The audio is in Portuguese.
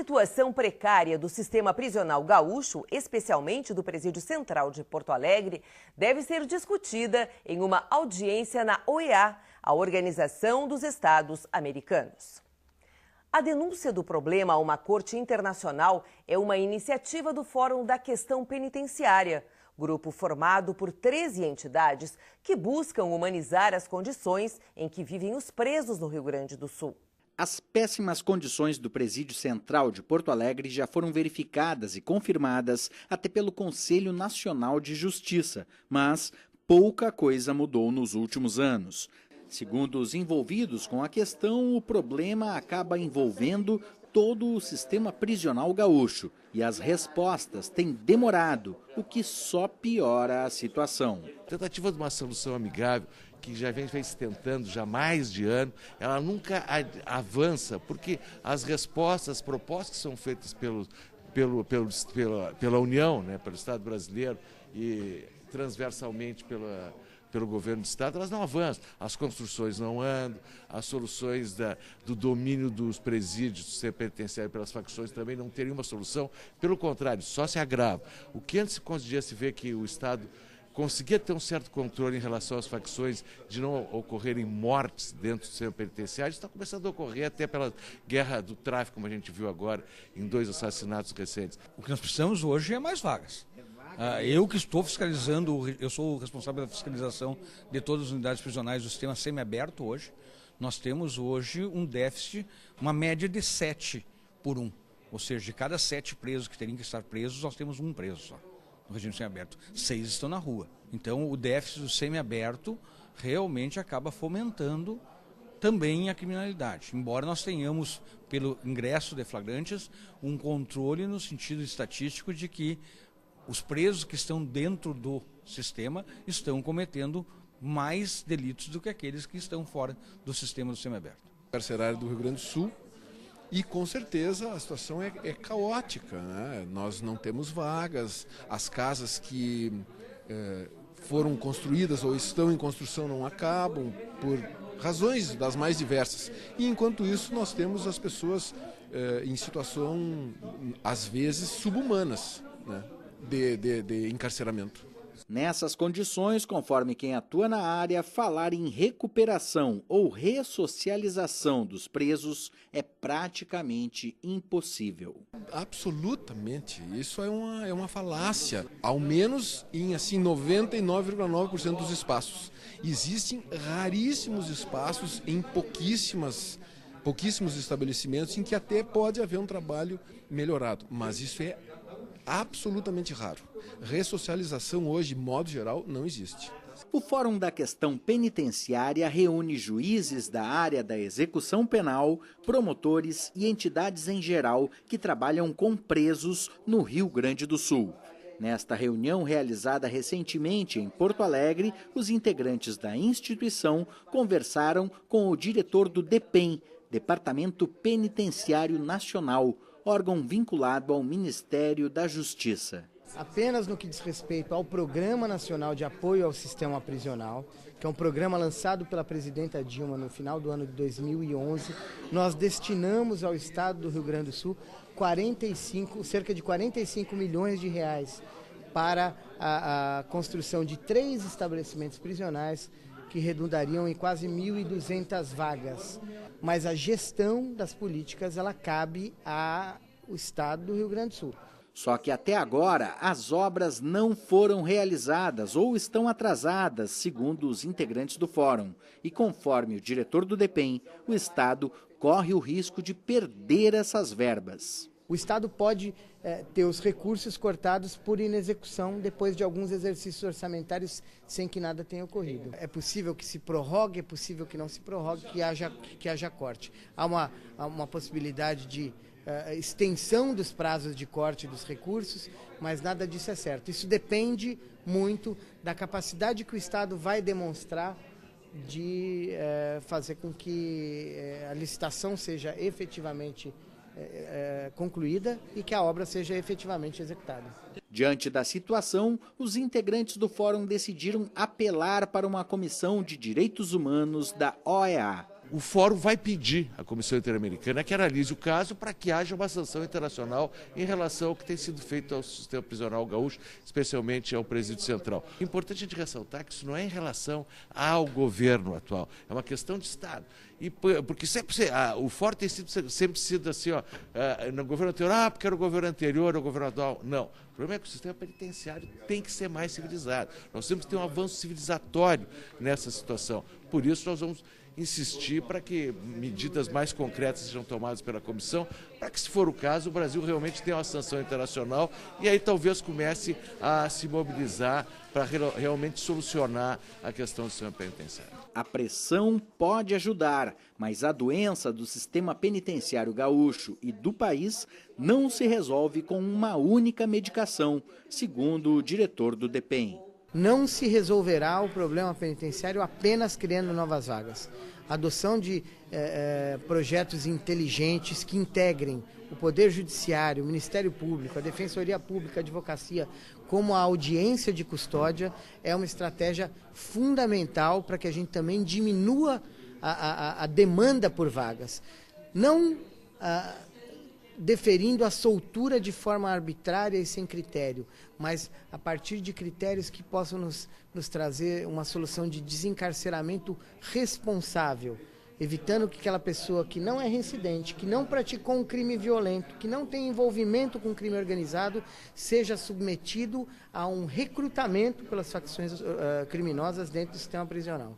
situação precária do sistema prisional gaúcho, especialmente do Presídio Central de Porto Alegre, deve ser discutida em uma audiência na OEA, a Organização dos Estados Americanos. A denúncia do problema a uma corte internacional é uma iniciativa do Fórum da Questão Penitenciária, grupo formado por 13 entidades que buscam humanizar as condições em que vivem os presos no Rio Grande do Sul. As péssimas condições do Presídio Central de Porto Alegre já foram verificadas e confirmadas até pelo Conselho Nacional de Justiça, mas pouca coisa mudou nos últimos anos. Segundo os envolvidos com a questão, o problema acaba envolvendo todo o sistema prisional gaúcho e as respostas têm demorado, o que só piora a situação. A tentativa de uma solução amigável, que já vem se tentando já há mais de ano, ela nunca avança, porque as respostas, as propostas que são feitas pela União, né, pelo Estado brasileiro e transversalmente pelo governo do Estado, elas não avançam. As construções não andam, as soluções do domínio dos presídios do sistema penitenciário pelas facções também não teriam uma solução. Pelo contrário, só se agrava. O que antes conseguia se ver que o Estado conseguia ter um certo controle em relação às facções, de não ocorrerem mortes dentro do sistema penitenciário, está começando a ocorrer até pela guerra do tráfico, como a gente viu agora em 2 assassinatos recentes. O que nós precisamos hoje é mais vagas. Eu que estou fiscalizando, eu sou o responsável da fiscalização de todas as unidades prisionais do sistema semiaberto hoje. Nós temos hoje um déficit, uma média de 7 por 1. Ou seja, de cada 7 presos que teriam que estar presos, nós temos 1 preso só no regime semiaberto. 6 estão na rua. Então o déficit do semiaberto realmente acaba fomentando também a criminalidade. Embora nós tenhamos, pelo ingresso de flagrantes, um controle no sentido estatístico de que os presos que estão dentro do sistema estão cometendo mais delitos do que aqueles que estão fora do sistema do semiaberto. Carcerário do Rio Grande do Sul, e com certeza a situação é caótica, né? Nós não temos vagas, as casas que foram construídas ou estão em construção não acabam por razões das mais diversas. E enquanto isso nós temos as pessoas em situação às vezes subhumanas, né? De encarceramento. Nessas condições, conforme quem atua na área, falar em recuperação ou ressocialização dos presos é praticamente impossível. Absolutamente, isso é uma falácia, ao menos em assim 99,9% dos espaços. Existem raríssimos espaços em pouquíssimos estabelecimentos em que até pode haver um trabalho melhorado, mas isso é absolutamente raro. Ressocialização hoje, de modo geral, não existe. O Fórum da Questão Penitenciária reúne juízes da área da execução penal, promotores e entidades em geral que trabalham com presos no Rio Grande do Sul. Nesta reunião realizada recentemente em Porto Alegre, os integrantes da instituição conversaram com o diretor do DEPEN, Departamento Penitenciário Nacional, órgão vinculado ao Ministério da Justiça. Apenas no que diz respeito ao Programa Nacional de Apoio ao Sistema Prisional, que é um programa lançado pela presidenta Dilma no final do ano de 2011, nós destinamos ao Estado do Rio Grande do Sul cerca de 45 milhões de reais para a construção de 3 estabelecimentos prisionais que redundariam em quase 1.200 vagas. Mas a gestão das políticas, ela cabe ao Estado do Rio Grande do Sul. Só que até agora as obras não foram realizadas ou estão atrasadas, segundo os integrantes do fórum. E conforme o diretor do DEPEN, o Estado corre o risco de perder essas verbas. O Estado pode ter os recursos cortados por inexecução depois de alguns exercícios orçamentários sem que nada tenha ocorrido. É possível que se prorrogue, é possível que não se prorrogue, que haja corte. Há uma possibilidade de extensão dos prazos de corte dos recursos, mas nada disso é certo. Isso depende muito da capacidade que o Estado vai demonstrar de fazer com que a licitação seja efetivamente concluída e que a obra seja efetivamente executada. Diante da situação, os integrantes do fórum decidiram apelar para uma comissão de direitos humanos da OEA. o Fórum vai pedir à Comissão Interamericana que analise o caso para que haja uma sanção internacional em relação ao que tem sido feito ao sistema prisional gaúcho, especialmente ao Presídio Central. É importante a gente ressaltar que isso não é em relação ao governo atual, é uma questão de Estado. E porque o Fórum tem sempre sido assim, no governo anterior, porque era o governo anterior, o governo atual. Não. O problema é que o sistema penitenciário tem que ser mais civilizado. Nós temos que ter um avanço civilizatório nessa situação. Por isso, nós vamos insistir para que medidas mais concretas sejam tomadas pela comissão, para que, se for o caso, o Brasil realmente tenha uma sanção internacional e aí talvez comece a se mobilizar para realmente solucionar a questão do sistema penitenciário. A pressão pode ajudar, mas a doença do sistema penitenciário gaúcho e do país não se resolve com uma única medicação, segundo o diretor do DEPEN. Não se resolverá o problema penitenciário apenas criando novas vagas. A adoção de projetos inteligentes que integrem o Poder Judiciário, o Ministério Público, a Defensoria Pública, a Advocacia, como a audiência de custódia, é uma estratégia fundamental para que a gente também diminua a demanda por vagas. Não deferindo a soltura de forma arbitrária e sem critério, mas a partir de critérios que possam nos trazer uma solução de desencarceramento responsável, evitando que aquela pessoa que não é reincidente, que não praticou um crime violento, que não tem envolvimento com crime organizado, seja submetido a um recrutamento pelas facções criminosas dentro do sistema prisional.